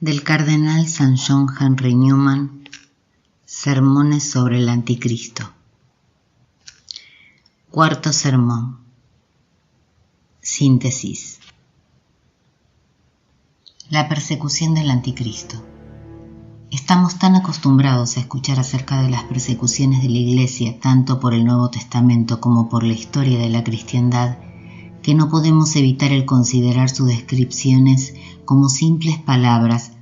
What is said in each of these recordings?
Del cardenal Sir John Henry Newman, Sermones sobre el Anticristo. Cuarto sermón. Síntesis. La persecución del Anticristo. Estamos tan acostumbrados a escuchar acerca de las persecuciones de la Iglesia, tanto por el Nuevo Testamento como por la historia de la cristiandad, que no podemos evitar el considerar sus descripciones como simples palabras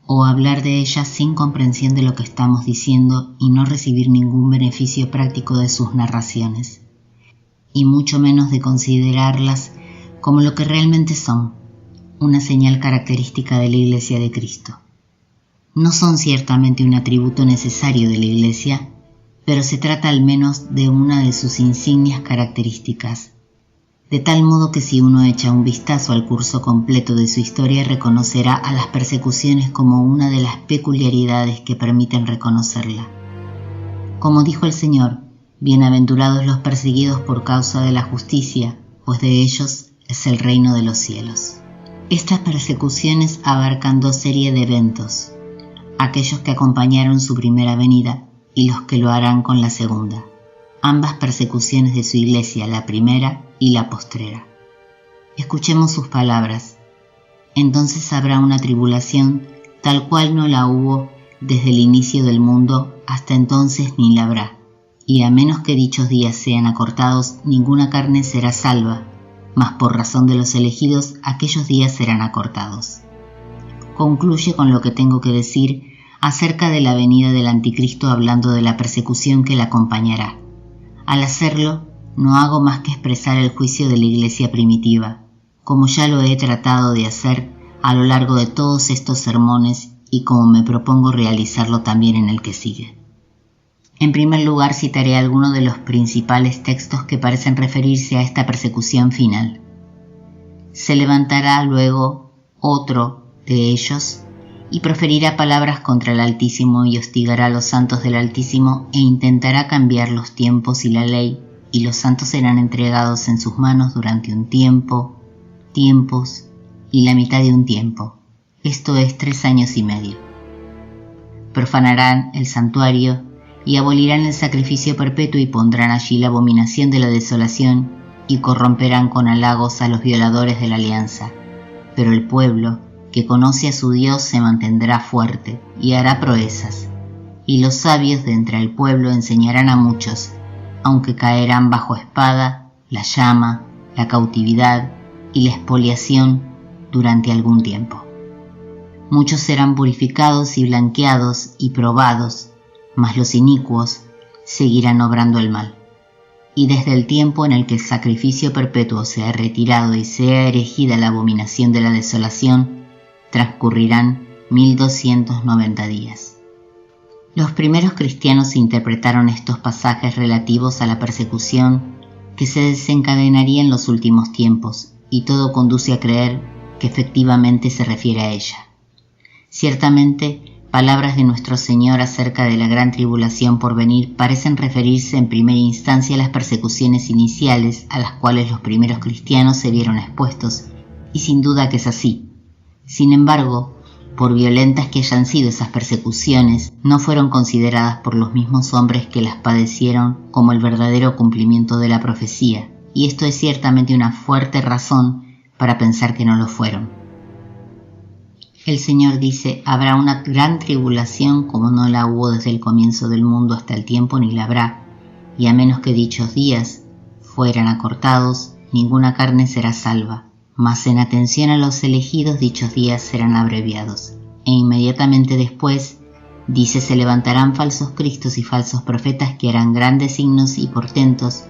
o hablar de ellas sin comprensión de lo que estamos diciendo y no recibir ningún beneficio práctico de sus narraciones, y mucho menos de considerarlas como lo que realmente son, una señal característica de la Iglesia de Cristo. No son ciertamente un atributo necesario de la Iglesia, pero se trata al menos de una de sus insignias características, de tal modo que si uno echa un vistazo al curso completo de su historia reconocerá a las persecuciones como una de las peculiaridades que permiten reconocerla. Como dijo el Señor, bienaventurados los perseguidos por causa de la justicia, pues de ellos es el reino de los cielos. Estas persecuciones abarcan dos series de eventos, aquellos que acompañaron su primera venida y los que lo harán con la segunda. Ambas persecuciones de su iglesia, la primera y la postrera. Escuchemos sus palabras. Entonces habrá una tribulación tal cual no la hubo desde el inicio del mundo hasta entonces ni la habrá, y a menos que dichos días sean acortados, ninguna carne será salva, mas por razón de los elegidos aquellos días serán acortados. Concluye con lo que tengo que decir acerca de la venida del Anticristo, hablando de la persecución que la acompañará. Al hacerlo, no hago más que expresar el juicio de la Iglesia primitiva, como ya lo he tratado de hacer a lo largo de todos estos sermones y como me propongo realizarlo también en el que sigue. En primer lugar, citaré algunos de los principales textos que parecen referirse a esta persecución final. Se levantará luego otro de ellos y proferirá palabras contra el Altísimo y hostigará a los santos del Altísimo e intentará cambiar los tiempos y la ley, y los santos serán entregados en sus manos durante un tiempo, tiempos y la mitad de un tiempo, esto es 3 años y medio. Profanarán el santuario y abolirán el sacrificio perpetuo y pondrán allí la abominación de la desolación y corromperán con halagos a los violadores de la alianza, pero el pueblo que conoce a su Dios se mantendrá fuerte y hará proezas, y los sabios de entre el pueblo enseñarán a muchos, aunque caerán bajo espada, la llama, la cautividad y la expoliación durante algún tiempo. Muchos serán purificados y blanqueados y probados, mas los inicuos seguirán obrando el mal. Y desde el tiempo en el que el sacrificio perpetuo sea retirado y sea erigida la abominación de la desolación, transcurrirán 1290 días. Los primeros cristianos interpretaron estos pasajes relativos a la persecución que se desencadenaría en los últimos tiempos, y todo conduce a creer que efectivamente se refiere a ella. Ciertamente, palabras de nuestro Señor acerca de la gran tribulación por venir parecen referirse en primera instancia a las persecuciones iniciales a las cuales los primeros cristianos se vieron expuestos, y sin duda que es así. Sin embargo, por violentas que hayan sido esas persecuciones, no fueron consideradas por los mismos hombres que las padecieron como el verdadero cumplimiento de la profecía, y esto es ciertamente una fuerte razón para pensar que no lo fueron. El Señor dice, habrá una gran tribulación como no la hubo desde el comienzo del mundo hasta el tiempo ni la habrá, y a menos que dichos días fueran acortados, ninguna carne será salva. Mas en atención a los elegidos dichos días serán abreviados. E inmediatamente después, dice, se levantarán falsos cristos y falsos profetas que harán grandes signos y portentos,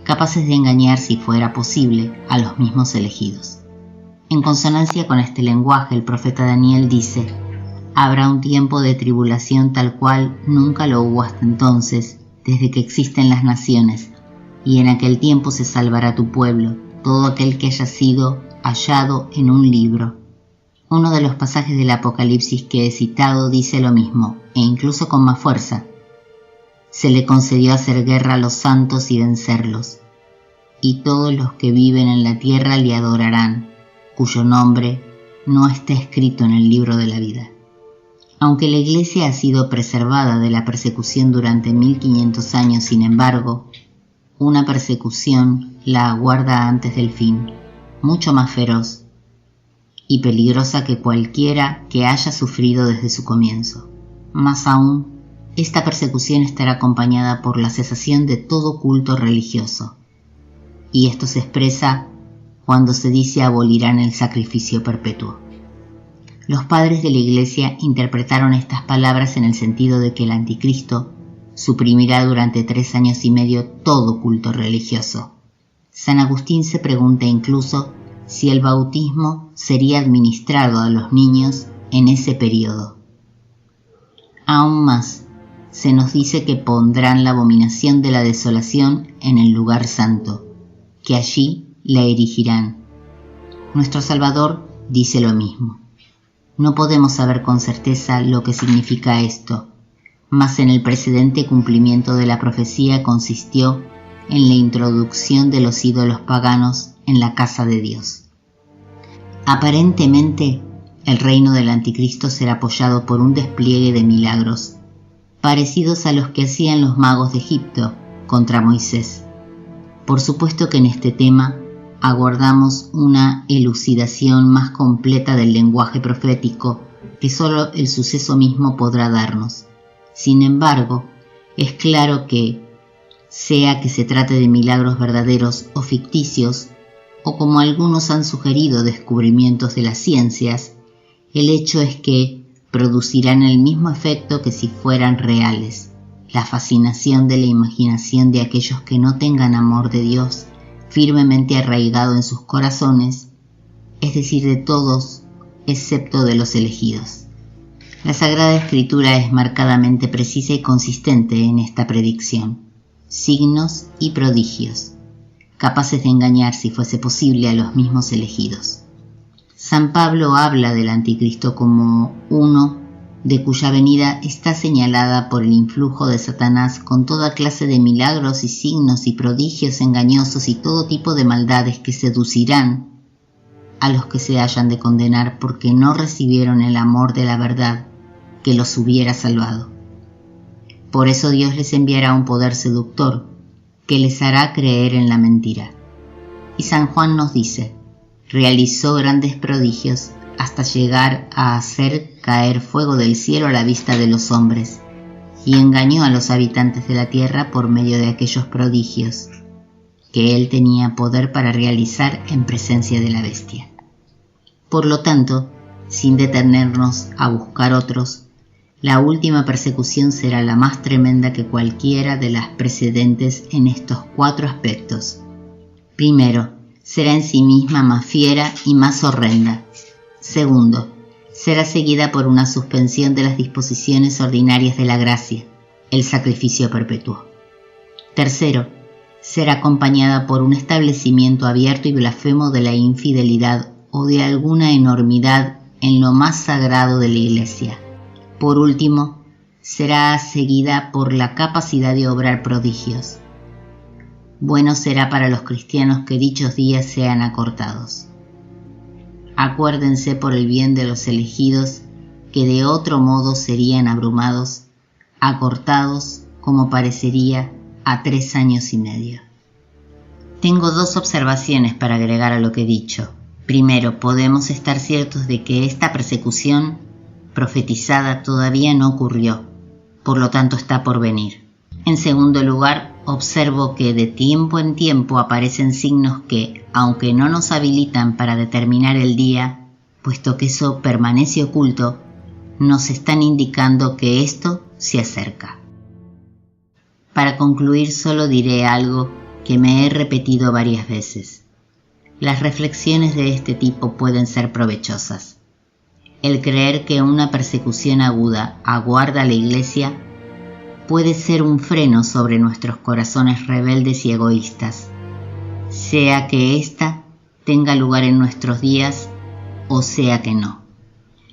capaces de engañar, si fuera posible, a los mismos elegidos. En consonancia con este lenguaje, el profeta Daniel dice, habrá un tiempo de tribulación tal cual nunca lo hubo hasta entonces, desde que existen las naciones, y en aquel tiempo se salvará tu pueblo, todo aquel que haya sido hallado en un libro. Uno de los pasajes del Apocalipsis que he citado dice lo mismo, e incluso con más fuerza. Se le concedió hacer guerra a los santos y vencerlos, y todos los que viven en la tierra le adorarán, cuyo nombre no está escrito en el libro de la vida. Aunque la Iglesia ha sido preservada de la persecución durante 1500 años, sin embargo, una persecución la aguarda antes del fin, mucho más feroz y peligrosa que cualquiera que haya sufrido desde su comienzo. Más aún, esta persecución estará acompañada por la cesación de todo culto religioso, y esto se expresa cuando se dice abolirán el sacrificio perpetuo. Los padres de la Iglesia interpretaron estas palabras en el sentido de que el anticristo suprimirá durante 3 años y medio todo culto religioso. San Agustín se pregunta incluso si el bautismo sería administrado a los niños en ese periodo. Aún más, se nos dice que pondrán la abominación de la desolación en el lugar santo, que allí la erigirán. Nuestro Salvador dice lo mismo. No podemos saber con certeza lo que significa esto, mas en el precedente cumplimiento de la profecía consistió en la introducción de los ídolos paganos en la casa de Dios. Aparentemente, el reino del anticristo será apoyado por un despliegue de milagros, parecidos a los que hacían los magos de Egipto contra Moisés. Por supuesto que en este tema aguardamos una elucidación más completa del lenguaje profético que solo el suceso mismo podrá darnos. Sin embargo, es claro que, sea que se trate de milagros verdaderos o ficticios, o como algunos han sugerido descubrimientos de las ciencias, el hecho es que producirán el mismo efecto que si fueran reales, la fascinación de la imaginación de aquellos que no tengan amor de Dios firmemente arraigado en sus corazones, es decir, de todos, excepto de los elegidos. La Sagrada Escritura es marcadamente precisa y consistente en esta predicción. Signos y prodigios, capaces de engañar, si fuese posible, a los mismos elegidos. San Pablo habla del anticristo como uno de cuya venida está señalada por el influjo de Satanás con toda clase de milagros y signos y prodigios engañosos y todo tipo de maldades que seducirán a los que se hayan de condenar porque no recibieron el amor de la verdad que los hubiera salvado. Por eso Dios les enviará un poder seductor que les hará creer en la mentira. Y San Juan nos dice, realizó grandes prodigios hasta llegar a hacer caer fuego del cielo a la vista de los hombres, y engañó a los habitantes de la tierra por medio de aquellos prodigios que él tenía poder para realizar en presencia de la bestia. Por lo tanto, sin detenernos a buscar otros, la última persecución será la más tremenda que cualquiera de las precedentes en estos 4 aspectos. Primero, será en sí misma más fiera y más horrenda. Segundo, será seguida por una suspensión de las disposiciones ordinarias de la gracia, el sacrificio perpetuo. Tercero, será acompañada por un establecimiento abierto y blasfemo de la infidelidad o de alguna enormidad en lo más sagrado de la Iglesia. Por último, será seguida por la capacidad de obrar prodigios. Bueno será para los cristianos que dichos días sean acortados. Acuérdense por el bien de los elegidos que de otro modo serían abrumados, acortados como parecería a 3 años y medio. Tengo 2 observaciones para agregar a lo que he dicho. Primero, podemos estar ciertos de que esta persecución profetizada todavía no ocurrió, por lo tanto está por venir. En segundo lugar, observo que de tiempo en tiempo aparecen signos que, aunque no nos habilitan para determinar el día, puesto que eso permanece oculto, nos están indicando que esto se acerca. Para concluir, solo diré algo que me he repetido varias veces. Las reflexiones de este tipo pueden ser provechosas. El creer que una persecución aguda aguarda a la Iglesia puede ser un freno sobre nuestros corazones rebeldes y egoístas, sea que ésta tenga lugar en nuestros días o sea que no.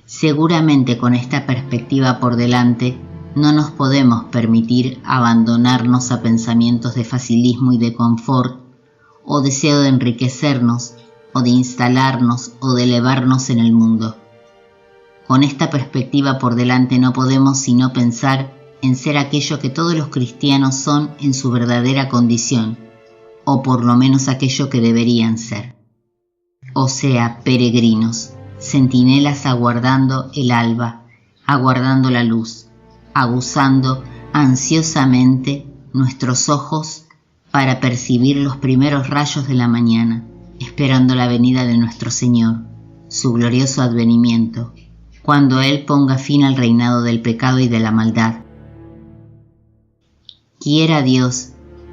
Seguramente con esta perspectiva por delante no nos podemos permitir abandonarnos a pensamientos de facilismo y de confort, o deseo de enriquecernos, o de instalarnos, o de elevarnos en el mundo. Con esta perspectiva por delante no podemos sino pensar en ser aquello que todos los cristianos son en su verdadera condición, o por lo menos aquello que deberían ser. O sea, peregrinos, centinelas aguardando el alba, aguardando la luz, aguzando ansiosamente nuestros ojos para percibir los primeros rayos de la mañana, esperando la venida de nuestro Señor, su glorioso advenimiento, cuando Él ponga fin al reinado del pecado y de la maldad. Quiera Dios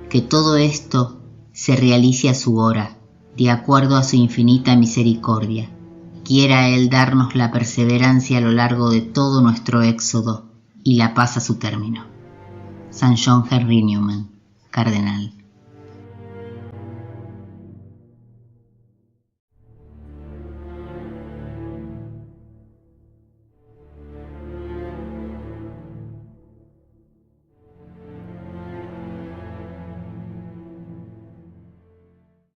que todo esto se realice a su hora, de acuerdo a su infinita misericordia. Quiera Él darnos la perseverancia a lo largo de todo nuestro éxodo y la paz a su término. San John Henry Newman, Cardenal.